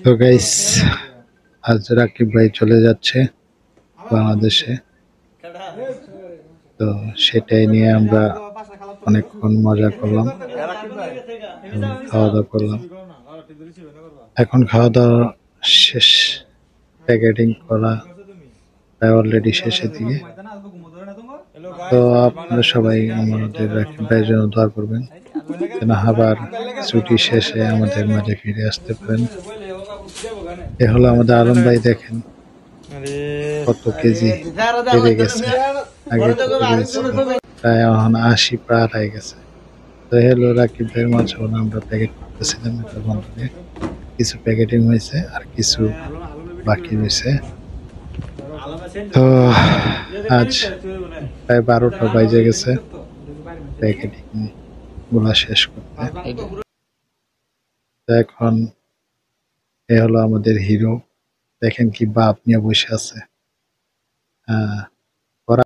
তো গাইস, আজ রাকিব ভাই চলে যাচ্ছে বাংলাদেশে। তো সেটাই নিয়ে আমরা অনেকক্ষণ মজা করলাম এবং খাওয়া দাওয়া করলাম। এখন খাওয়া দাওয়া শেষ, প্যাকেটিং করা প্রায় অলরেডি শেষের দিকে। তো আপনারা সবাই আমাদের রাকিব ভাইয়ের জন্য দোয়া করবেন যেন আবার ছুটি শেষে আমাদের মাঝে ফিরে আসতে পারেন। এ হলো আমাদের আলম ভাই, দেখেন কত কেজি বেড়ে গেছে। আগে প্রায় এখন 80 পার হয়ে গেছে। তো হলো রাকিব ভাইয়ের মাঝে আমরা প্যাকেট করতেছিলাম, এটা বন্ধ দিয়ে কিছু প্যাকেটিং হয়েছে আর কিছু বাকি রয়েছে। তো আজ প্রায় 12টা বাজে গেছে প্যাকেটিং গুলা শেষ করতে। এখন এ হলো আমাদের হিরো, দেখেন কি বাপ নিয়ে বসে আছে।